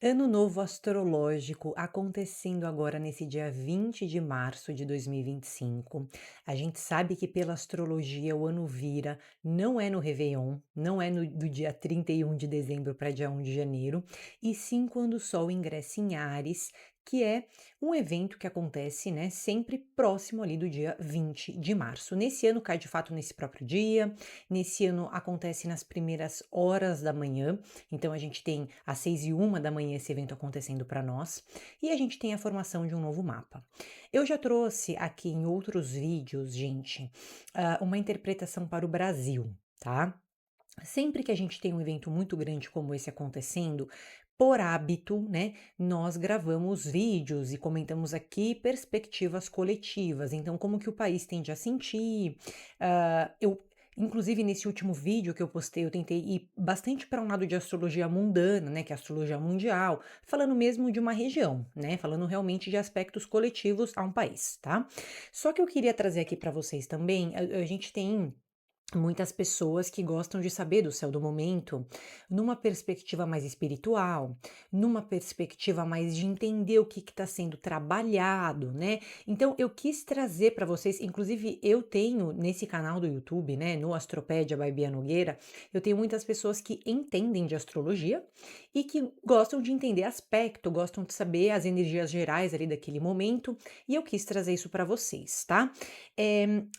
Ano novo astrológico acontecendo agora nesse dia 20 de março de 2025. A gente sabe que pela astrologia o ano vira, não é no Réveillon, não é do dia 31 de dezembro para dia 1 de janeiro, e sim quando o Sol ingressa em Áries, que é um evento que acontece, né, sempre próximo ali do dia 20 de março. Nesse ano cai de fato nesse próprio dia, nesse ano acontece nas primeiras horas da manhã, então a gente tem às 6h01 da manhã esse evento acontecendo para nós, e a gente tem a formação de um novo mapa. Eu já trouxe aqui em outros vídeos, gente, uma interpretação para o Brasil, tá? Sempre que a gente tem um evento muito grande como esse acontecendo, por hábito, né, nós gravamos vídeos e comentamos aqui perspectivas coletivas. Então, como que o país tende a sentir? Eu, inclusive, nesse último vídeo que eu postei, eu tentei ir bastante para um lado de astrologia mundana, né, que é a astrologia mundial, falando mesmo de uma região, né, falando realmente de aspectos coletivos a um país, tá? Só que eu queria trazer aqui para vocês também, a gente tem muitas pessoas que gostam de saber do céu do momento, numa perspectiva mais espiritual, numa perspectiva mais de entender o que está sendo trabalhado, né? Então eu quis trazer para vocês, inclusive eu tenho nesse canal do YouTube, né, no Astropédia by Bia Nogueira, eu tenho muitas pessoas que entendem de astrologia e que gostam de entender aspecto, gostam de saber as energias gerais ali daquele momento, e eu quis trazer isso para vocês, tá?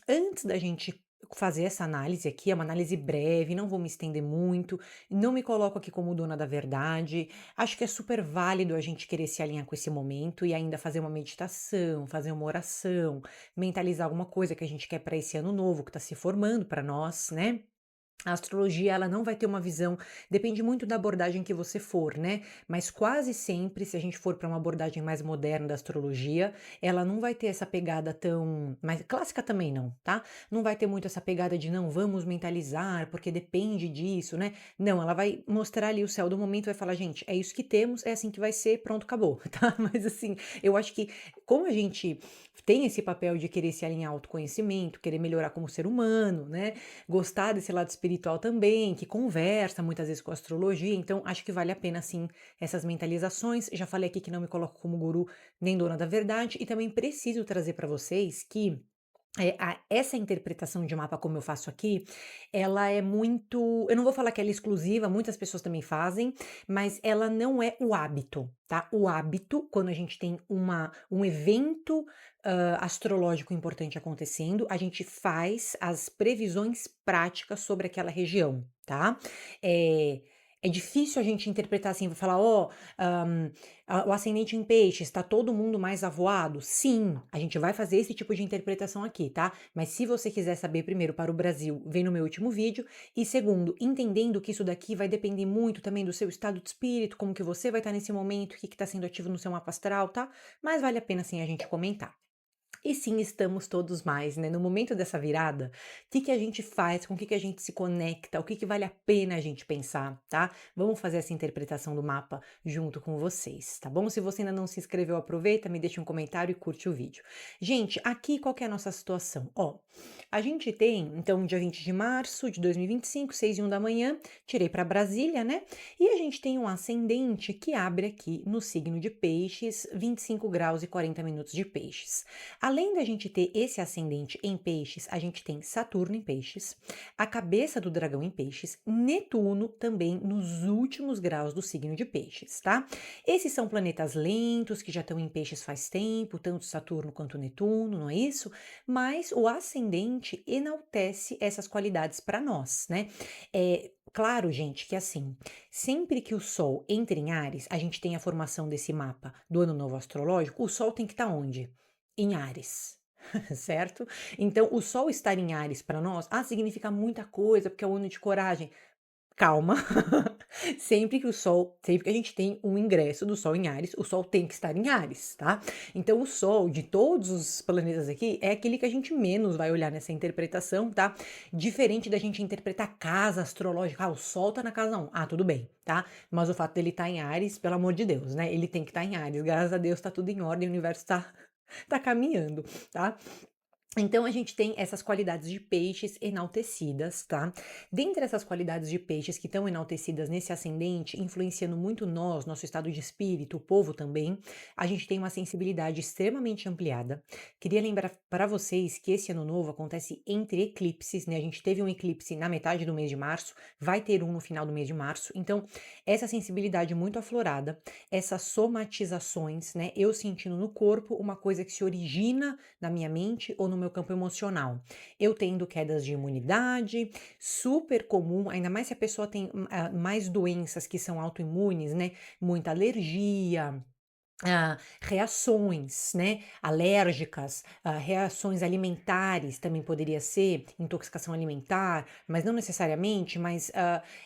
Antes da gente fazer essa análise aqui, é uma análise breve, não vou me estender muito, não me coloco aqui como dona da verdade. Acho que é super válido a gente querer se alinhar com esse momento e ainda fazer uma meditação, fazer uma oração, mentalizar alguma coisa que a gente quer para esse ano novo que está se formando para nós, né? A astrologia, ela não vai ter uma visão, depende muito da abordagem que você for, né? Mas quase sempre, se a gente for para uma abordagem mais moderna da astrologia, ela não vai ter essa pegada tão, mas clássica também não, tá? Não vai ter muito essa pegada de não vamos mentalizar, porque depende disso, né? Não, ela vai mostrar ali o céu do momento, vai falar, gente, é isso que temos, é assim que vai ser, pronto, acabou, tá? Mas assim, eu acho que como a gente tem esse papel de querer se alinhar ao autoconhecimento, querer melhorar como ser humano, né? Gostar desse lado espiritual também, que conversa muitas vezes com a astrologia, então acho que vale a pena sim essas mentalizações. Já falei aqui que não me coloco como guru nem dona da verdade e também preciso trazer para vocês que essa interpretação de mapa, como eu faço aqui, ela é muito. Eu não vou falar que ela é exclusiva, muitas pessoas também fazem, mas ela não é o hábito, tá? O hábito, quando a gente tem um evento astrológico importante acontecendo, a gente faz as previsões práticas sobre aquela região, tá? É, é difícil a gente interpretar assim, vou falar, ó, o ascendente em peixes, está todo mundo mais avoado? Sim, a gente vai fazer esse tipo de interpretação aqui, tá? Mas se você quiser saber primeiro para o Brasil, vem no meu último vídeo. E segundo, entendendo que isso daqui vai depender muito também do seu estado de espírito, como que você vai estar nesse momento, o que está sendo ativo no seu mapa astral, tá? Mas vale a pena sim a gente comentar. E sim, estamos todos mais, né? No momento dessa virada, o que que a gente faz, com o que a gente se conecta, o que que vale a pena a gente pensar, tá? Vamos fazer essa interpretação do mapa junto com vocês, tá bom? Se você ainda não se inscreveu, aproveita, me deixa um comentário e curte o vídeo. Gente, aqui qual que é a nossa situação? Ó, a gente tem, então, dia 20 de março de 2025, 6h01 da manhã, tirei para Brasília, né? E a gente tem um ascendente que abre aqui no signo de Peixes, 25 graus e 40 minutos de Peixes. Além da gente ter esse ascendente em Peixes, a gente tem Saturno em Peixes, a cabeça do dragão em Peixes, Netuno também nos últimos graus do signo de Peixes, tá? Esses são planetas lentos que já estão em Peixes faz tempo, tanto Saturno quanto Netuno, não é isso? Mas o ascendente enaltece essas qualidades para nós, né? Claro, gente, que assim, sempre que o Sol entra em Áries, a gente tem a formação desse mapa do ano novo astrológico, o Sol tem que estar onde? Em Áries, certo? Então, o Sol estar em Áries para nós, significa muita coisa, porque é o ano de coragem. Calma. Sempre que a gente tem um ingresso do Sol em Áries, o Sol tem que estar em Áries, tá? Então, o Sol, de todos os planetas aqui, é aquele que a gente menos vai olhar nessa interpretação, tá? Diferente da gente interpretar casa astrológica. O Sol tá na casa 1. Tudo bem, tá? Mas o fato dele estar em Áries, pelo amor de Deus, né? Ele tem que estar em Áries. Graças a Deus tá tudo em ordem, o universo tá caminhando, tá? Então a gente tem essas qualidades de peixes enaltecidas, tá? Dentre essas qualidades de peixes que estão enaltecidas nesse ascendente, influenciando muito nós, nosso estado de espírito, o povo também, a gente tem uma sensibilidade extremamente ampliada. Queria lembrar para vocês que esse ano novo acontece entre eclipses, né? A gente teve um eclipse na metade do mês de março, vai ter um no final do mês de março. Então, essa sensibilidade muito aflorada, essas somatizações, né? Eu sentindo no corpo uma coisa que se origina na minha mente ou no meu campo emocional. Eu tendo quedas de imunidade, super comum, ainda mais se a pessoa tem mais doenças que são autoimunes, né? Muita alergia, reações, né, alérgicas, reações alimentares também poderia ser, intoxicação alimentar, mas não necessariamente, mas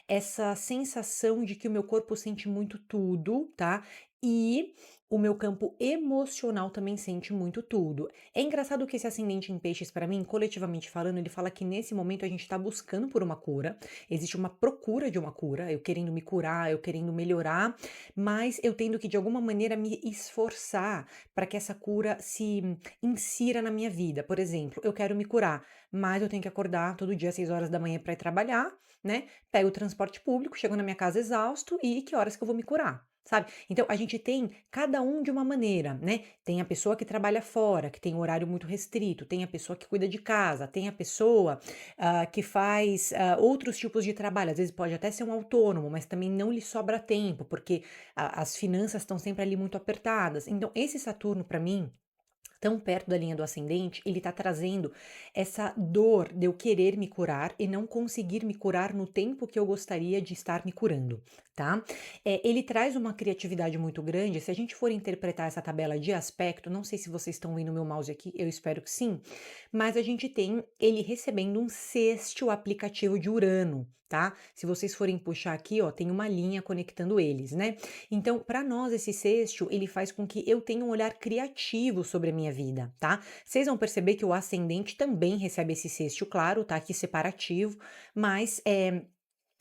essa sensação de que o meu corpo sente muito tudo, tá? E o meu campo emocional também sente muito tudo. É engraçado que esse ascendente em peixes, para mim, coletivamente falando, ele fala que nesse momento a gente está buscando por uma cura, existe uma procura de uma cura, eu querendo me curar, eu querendo melhorar, mas eu tendo que de alguma maneira me esforçar para que essa cura se insira na minha vida. Por exemplo, eu quero me curar, mas eu tenho que acordar todo dia às 6 horas da manhã para ir trabalhar, né? Pego o transporte público, chego na minha casa exausto e que horas que eu vou me curar? Sabe? Então a gente tem cada um de uma maneira, né? Tem a pessoa que trabalha fora, que tem um horário muito restrito, tem a pessoa que cuida de casa, tem a pessoa que faz outros tipos de trabalho. Às vezes pode até ser um autônomo, mas também não lhe sobra tempo, porque as finanças estão sempre ali muito apertadas. Então, esse Saturno, para mim, tão perto da linha do ascendente, ele tá trazendo essa dor de eu querer me curar e não conseguir me curar no tempo que eu gostaria de estar me curando, tá? Ele traz uma criatividade muito grande. Se a gente for interpretar essa tabela de aspecto, não sei se vocês estão vendo meu mouse aqui, eu espero que sim, mas a gente tem ele recebendo um sexto aplicativo de Urano. Tá? Se vocês forem puxar aqui, ó, tem uma linha conectando eles, né? Então, para nós, esse sexto, ele faz com que eu tenha um olhar criativo sobre a minha vida, tá? Vocês vão perceber que o ascendente também recebe esse sexto, claro, tá aqui separativo, mas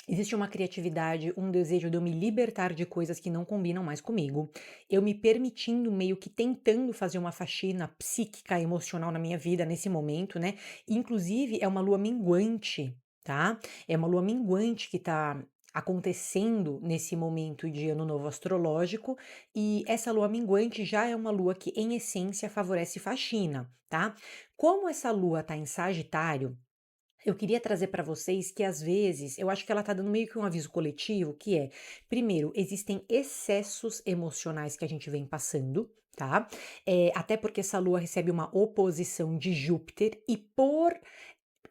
existe uma criatividade, um desejo de eu me libertar de coisas que não combinam mais comigo. Eu me permitindo, meio que tentando fazer uma faxina psíquica, emocional na minha vida nesse momento, né? Inclusive, é uma lua minguante, tá? É uma lua minguante que tá acontecendo nesse momento de ano novo astrológico, e essa lua minguante já é uma lua que, em essência, favorece faxina, tá? Como essa lua tá em Sagitário, eu queria trazer para vocês que às vezes, eu acho que ela tá dando meio que um aviso coletivo, que é, primeiro, existem excessos emocionais que a gente vem passando, tá? Até porque essa lua recebe uma oposição de Júpiter e por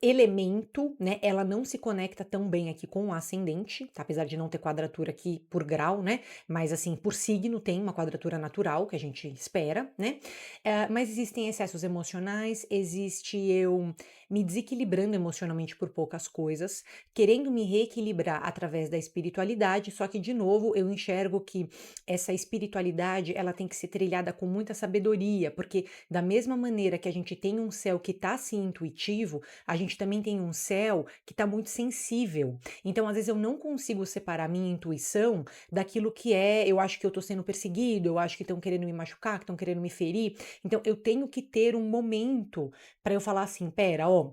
elemento, né, ela não se conecta tão bem aqui com o ascendente, tá? Apesar de não ter quadratura aqui por grau, né? Mas assim, por signo tem uma quadratura natural que a gente espera, né? Mas existem excessos emocionais, existe eu me desequilibrando emocionalmente por poucas coisas, querendo me reequilibrar através da espiritualidade, só que de novo eu enxergo que essa espiritualidade, ela tem que ser trilhada com muita sabedoria, porque da mesma maneira que a gente tem um céu que tá assim intuitivo, a gente também tem um céu que está muito sensível. Então, às vezes, eu não consigo separar minha intuição daquilo que é, eu acho que eu estou sendo perseguido, eu acho que estão querendo me machucar, que estão querendo me ferir. Então, eu tenho que ter um momento para eu falar assim: pera, ó.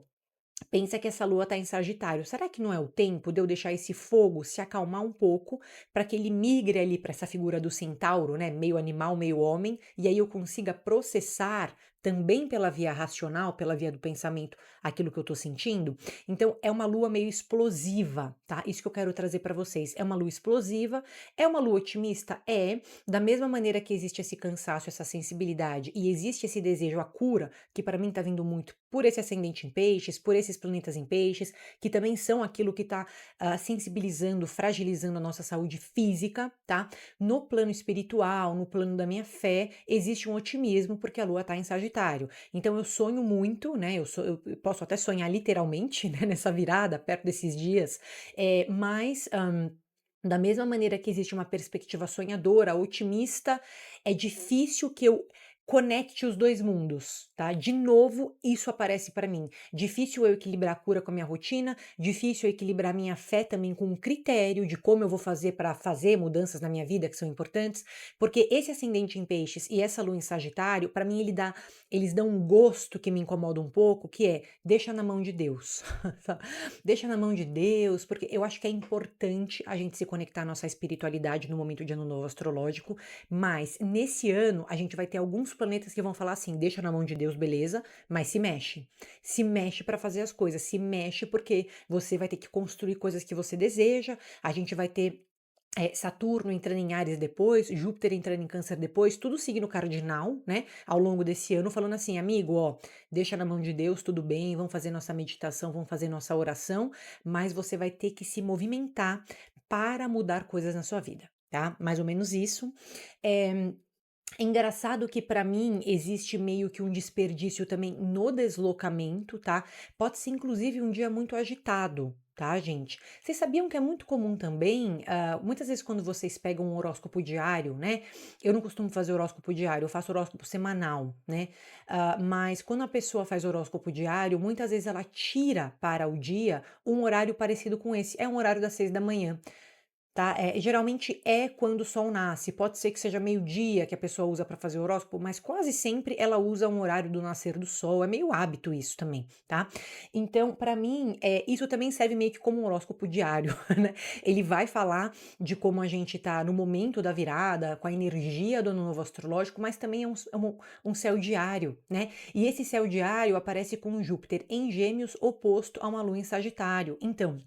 Pensa que essa lua está em Sagitário. Será que não é o tempo de eu deixar esse fogo se acalmar um pouco para que ele migre ali para essa figura do centauro, né? Meio animal, meio homem, e aí eu consiga processar também pela via racional, pela via do pensamento, aquilo que eu tô sentindo? Então é uma lua meio explosiva, tá? Isso que eu quero trazer para vocês. É uma lua explosiva, é uma lua otimista? É. Da mesma maneira que existe esse cansaço, essa sensibilidade e existe esse desejo à cura, que para mim tá vindo muito por esse ascendente em peixes, por esses planetas em peixes, que também são aquilo que tá sensibilizando, fragilizando a nossa saúde física, tá? No plano espiritual, no plano da minha fé, existe um otimismo porque a lua tá em Sagitário. Então eu sonho muito, né? Eu posso até sonhar literalmente, né, nessa virada, perto desses dias, mas da mesma maneira que existe uma perspectiva sonhadora, otimista, é difícil que eu conecte os 2 mundos, tá. De novo, isso aparece para mim. Difícil eu equilibrar a cura com a minha rotina, difícil eu equilibrar minha fé também com um critério de como eu vou fazer para fazer mudanças na minha vida que são importantes, porque esse ascendente em peixes e essa lua em sagitário, para mim eles dão um gosto que me incomoda um pouco, que é: deixa na mão de Deus, sabe. Deixa na mão de Deus, porque eu acho que é importante a gente se conectar à nossa espiritualidade no momento de ano novo astrológico, mas nesse ano a gente vai ter alguns planetas que vão falar assim: deixa na mão de Deus, beleza, mas se mexe. Se mexe para fazer as coisas, se mexe porque você vai ter que construir coisas que você deseja, a gente vai ter Saturno entrando em Áries depois, Júpiter entrando em Câncer depois, tudo signo cardinal, né, ao longo desse ano, falando assim: "Amigo, ó, deixa na mão de Deus, tudo bem, vamos fazer nossa meditação, vamos fazer nossa oração, mas você vai ter que se movimentar para mudar coisas na sua vida", tá? Mais ou menos isso. Eh é engraçado que para mim existe meio que um desperdício também no deslocamento, tá? Pode ser inclusive um dia muito agitado, tá, gente? Vocês sabiam que é muito comum também, muitas vezes quando vocês pegam um horóscopo diário, né? Eu não costumo fazer horóscopo diário, eu faço horóscopo semanal, né? Mas quando a pessoa faz horóscopo diário, muitas vezes ela tira para o dia um horário parecido com esse. É um horário das 6 da manhã. Tá, geralmente é quando o sol nasce, pode ser que seja meio-dia que a pessoa usa para fazer o horóscopo, mas quase sempre ela usa um horário do nascer do sol, é meio hábito isso também, tá. Então, para mim, isso também serve meio que como um horóscopo diário, né. Ele vai falar de como a gente tá no momento da virada, com a energia do ano novo astrológico, mas também é um céu diário, né. E esse céu diário aparece com Júpiter em Gêmeos oposto a uma lua em Sagitário. Então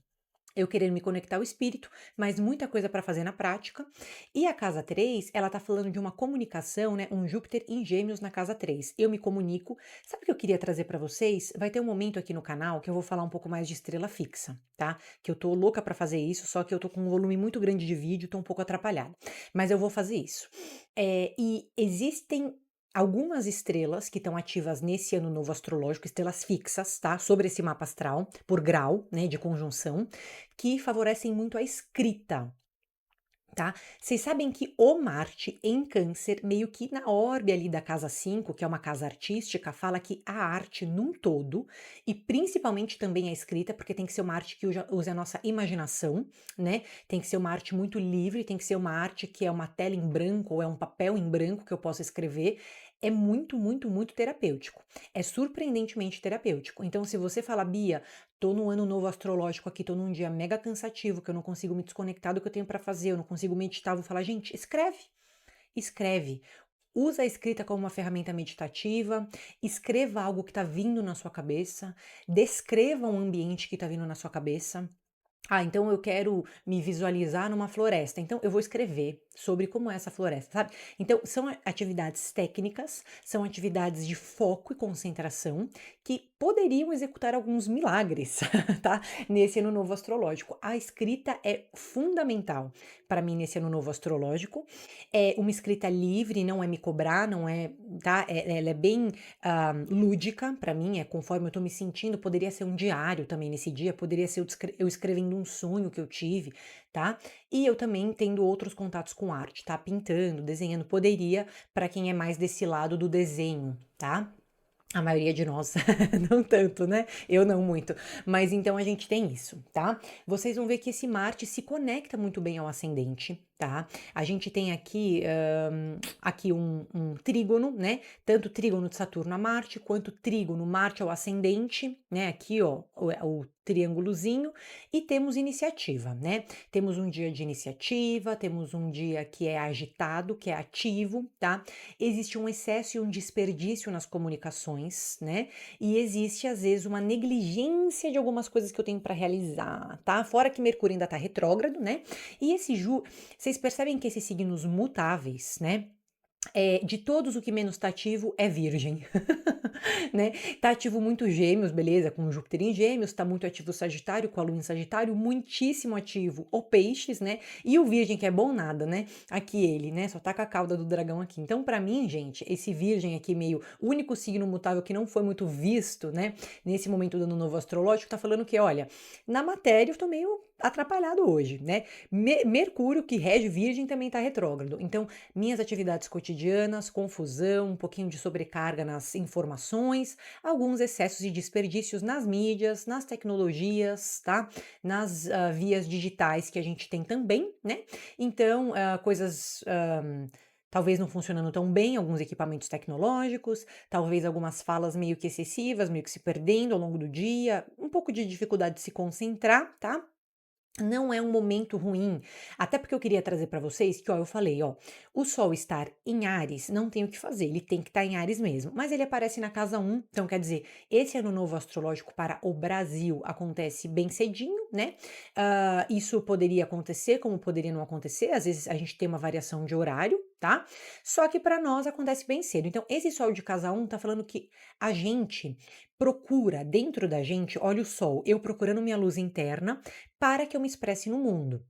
eu querendo me conectar ao espírito, mas muita coisa para fazer na prática. E a casa 3, ela tá falando de uma comunicação, né, um Júpiter em Gêmeos na casa 3. Eu me comunico. Sabe o que eu queria trazer para vocês? Vai ter um momento aqui no canal que eu vou falar um pouco mais de estrela fixa, tá? Que eu tô louca para fazer isso, só que eu tô com um volume muito grande de vídeo, tô um pouco atrapalhada. Mas eu vou fazer isso. E existem algumas estrelas que estão ativas nesse ano novo astrológico, estrelas fixas, tá? Sobre esse mapa astral, por grau, né, de conjunção, que favorecem muito a escrita, tá? Vocês sabem que o Marte em Câncer, meio que na orbe ali da casa 5, que é uma casa artística, fala que a arte num todo, e principalmente também a escrita, porque tem que ser uma arte que use a nossa imaginação, né? Tem que ser uma arte muito livre, tem que ser uma arte que é uma tela em branco ou é um papel em branco que eu possa escrever. É muito, muito, muito terapêutico. É surpreendentemente terapêutico. Então, se você fala, Bia, tô no ano novo astrológico aqui, tô num dia mega cansativo, que eu não consigo me desconectar do que eu tenho para fazer, eu não consigo meditar, vou falar, gente, escreve. Escreve. Usa a escrita como uma ferramenta meditativa, escreva algo que está vindo na sua cabeça, descreva um ambiente que está vindo na sua cabeça. Então eu quero me visualizar numa floresta, então eu vou escrever sobre como é essa floresta, sabe? Então são atividades técnicas, são atividades de foco e concentração que poderiam executar alguns milagres, tá? Nesse ano novo astrológico. A escrita é fundamental para mim nesse ano novo astrológico. É uma escrita livre, não é me cobrar, não é, tá? Ela é bem lúdica para mim, é conforme eu tô me sentindo, poderia ser um diário também nesse dia, poderia ser eu escrevendo um sonho que eu tive, tá? E eu também tendo outros contatos com arte, tá? Pintando, desenhando, poderia, para quem é mais desse lado do desenho, tá? A maioria de nós, não tanto, né? Eu não muito. Mas então a gente tem isso, tá? Vocês vão ver que esse Marte se conecta muito bem ao ascendente, tá? A gente tem aqui um trígono, né? Tanto trígono de Saturno a Marte, quanto trígono Marte ao ascendente, né? Aqui, ó, o triângulozinho. E temos iniciativa, né? Temos um dia de iniciativa, temos um dia que é agitado, que é ativo, tá? Existe um excesso e um desperdício nas comunicações, né? E existe, às vezes, uma negligência de algumas coisas que eu tenho para realizar, tá? Fora que Mercúrio ainda tá retrógrado, né? E vocês percebem que esses signos mutáveis, né? De todos, o que menos tá ativo é Virgem, né? Tá ativo muito Gêmeos, beleza, com Júpiter em Gêmeos, tá muito ativo o Sagitário, com a Lua em Sagitário, muitíssimo ativo o Peixes, né? E o Virgem, que é bom nada, né? Aqui ele, né? Só tá com a cauda do dragão aqui. Então, pra mim, gente, esse Virgem aqui, meio único signo mutável que não foi muito visto, né? Nesse momento do ano novo astrológico, tá falando que, olha, na matéria eu tô meio atrapalhado hoje, né? Mercúrio, que rege Virgem, também está retrógrado. Então, minhas atividades cotidianas, confusão, um pouquinho de sobrecarga nas informações, alguns excessos e desperdícios nas mídias, nas tecnologias, tá? Nas vias digitais que a gente tem também, né? Então, coisas. Talvez não funcionando tão bem, alguns equipamentos tecnológicos, talvez algumas falas meio que excessivas, meio que se perdendo ao longo do dia, um pouco de dificuldade de se concentrar, tá? Não é um momento ruim, até porque eu queria trazer para vocês que, ó, eu falei, ó, o Sol estar em Áries não tem o que fazer, ele tem que estar em Áries mesmo, mas ele aparece na casa um, então quer dizer, esse ano novo astrológico para o Brasil acontece bem cedinho, né? Isso poderia acontecer, como poderia não acontecer, às vezes a gente tem uma variação de horário, tá? Só que para nós acontece bem cedo. Então, esse Sol de casa um tá falando que a gente procura dentro da gente, olha o Sol, eu procurando minha luz interna para que eu me expresse no mundo.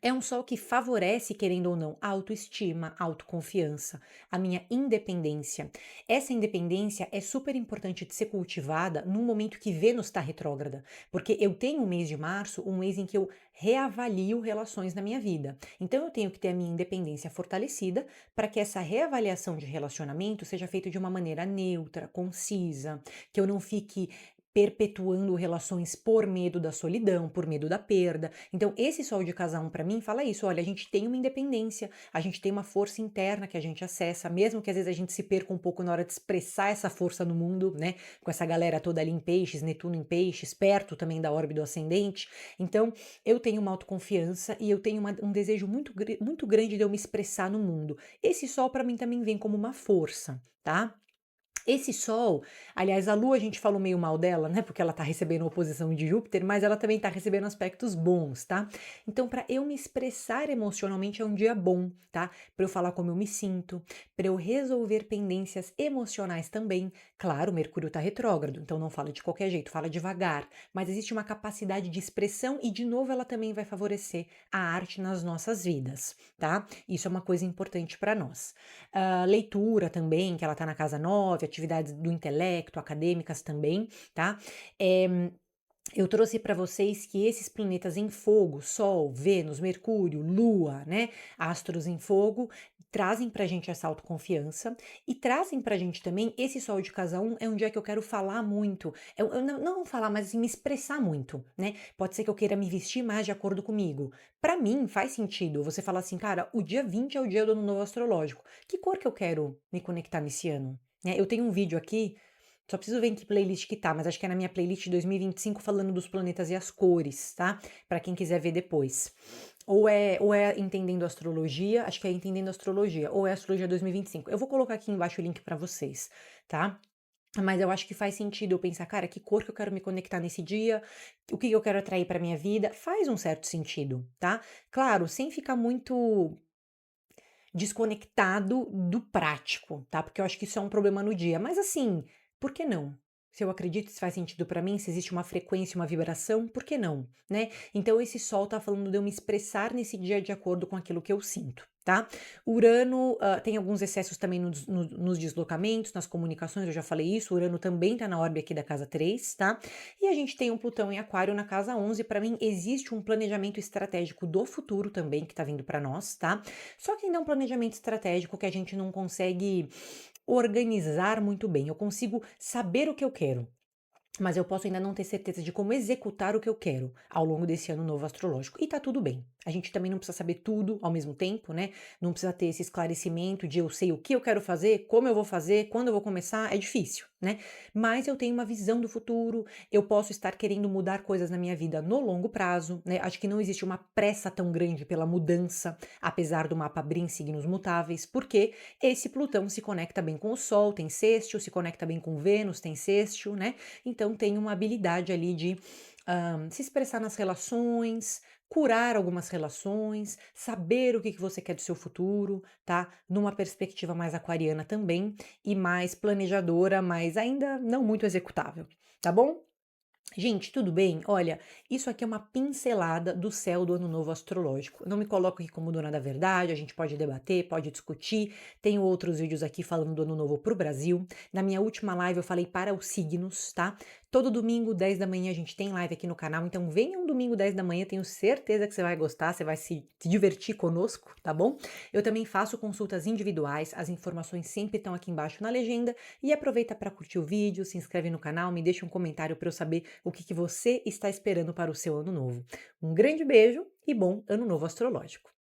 É um sol que favorece, querendo ou não, a autoestima, a autoconfiança, a minha independência. Essa independência é super importante de ser cultivada num momento que Vênus está retrógrada, porque eu tenho o mês de março, um mês em que eu reavalio relações na minha vida. Então eu tenho que ter a minha independência fortalecida para que essa reavaliação de relacionamento seja feita de uma maneira neutra, concisa, que eu não fique perpetuando relações por medo da solidão, por medo da perda. Então, esse sol de casa 1 para mim fala isso, olha, a gente tem uma independência, a gente tem uma força interna que a gente acessa, mesmo que às vezes a gente se perca um pouco na hora de expressar essa força no mundo, né? Com essa galera toda ali em peixes, Netuno em peixes, perto também da órbita do ascendente. Então, eu tenho uma autoconfiança e eu tenho um desejo muito grande de eu me expressar no mundo. Esse sol para mim também vem como uma força, tá? Esse Sol, aliás, a Lua a gente falou meio mal dela, né? Porque ela tá recebendo oposição de Júpiter, mas ela também tá recebendo aspectos bons, tá? Então, para eu me expressar emocionalmente é um dia bom, tá? Para eu falar como eu me sinto, para eu resolver pendências emocionais também. Claro, Mercúrio tá retrógrado, então não fala de qualquer jeito, fala devagar, mas existe uma capacidade de expressão e de novo ela também vai favorecer a arte nas nossas vidas, tá? Isso é uma coisa importante para nós. Leitura também, que ela tá na casa 9, atividades do intelecto, acadêmicas também, tá? Eu trouxe para vocês que esses planetas em fogo, Sol, Vênus, Mercúrio, Lua, né, astros em fogo, trazem pra gente essa autoconfiança e trazem pra gente também esse Sol de casa um é um dia que eu quero falar muito, eu não falar, mas assim, me expressar muito, né? Pode ser que eu queira me vestir mais de acordo comigo. Pra mim faz sentido você falar assim, cara, o dia 20 é o dia do ano novo astrológico. Que cor que eu quero me conectar nesse ano? Eu tenho um vídeo aqui. Só preciso ver em que playlist que tá, mas acho que é na minha playlist 2025 falando dos planetas e as cores, tá? Pra quem quiser ver depois. Ou é Entendendo Astrologia, acho que é Entendendo Astrologia, ou é Astrologia 2025. Eu vou colocar aqui embaixo o link pra vocês, tá? Mas eu acho que faz sentido eu pensar, cara, que cor que eu quero me conectar nesse dia, o que eu quero atrair pra minha vida, faz um certo sentido, tá? Claro, sem ficar muito desconectado do prático, tá? Porque eu acho que isso é um problema no dia. Mas assim, por que não? Se eu acredito, se faz sentido pra mim, se existe uma frequência, uma vibração, por que não, né? Então esse sol tá falando de eu me expressar nesse dia de acordo com aquilo que eu sinto, tá? Urano tem alguns excessos também nos deslocamentos, nas comunicações, eu já falei isso. Urano também tá na órbita aqui da casa 3, tá? E a gente tem um Plutão em Aquário na casa 11. Para mim, existe um planejamento estratégico do futuro também que tá vindo para nós, tá? Só que ainda é um planejamento estratégico que a gente não consegue organizar muito bem. Eu consigo saber o que eu quero, mas eu posso ainda não ter certeza de como executar o que eu quero ao longo desse ano novo astrológico. E tá tudo bem. A gente também não precisa saber tudo ao mesmo tempo, né? Não precisa ter esse esclarecimento de eu sei o que eu quero fazer, como eu vou fazer, quando eu vou começar. É difícil, né? Mas eu tenho uma visão do futuro, eu posso estar querendo mudar coisas na minha vida no longo prazo, né? Acho que não existe uma pressa tão grande pela mudança, apesar do mapa abrir em signos mutáveis, porque esse Plutão se conecta bem com o Sol, tem sextil, se conecta bem com Vênus, tem sextil, né? Então tem uma habilidade ali de se expressar nas relações, curar algumas relações, saber o que você quer do seu futuro, tá? Numa perspectiva mais aquariana também e mais planejadora, mas ainda não muito executável, tá bom? Gente, tudo bem? Olha, isso aqui é uma pincelada do céu do ano novo astrológico. Eu não me coloco aqui como dona da verdade, a gente pode debater, pode discutir. Tenho outros vídeos aqui falando do ano novo para o Brasil. Na minha última live eu falei para os signos, tá? Todo domingo, 10 da manhã, a gente tem live aqui no canal, então venha um domingo, 10 da manhã, tenho certeza que você vai gostar, você vai se divertir conosco, tá bom? Eu também faço consultas individuais, as informações sempre estão aqui embaixo na legenda. E aproveita para curtir o vídeo, se inscreve no canal, me deixa um comentário para eu saber o que você está esperando para o seu ano novo. Um grande beijo e bom ano novo astrológico!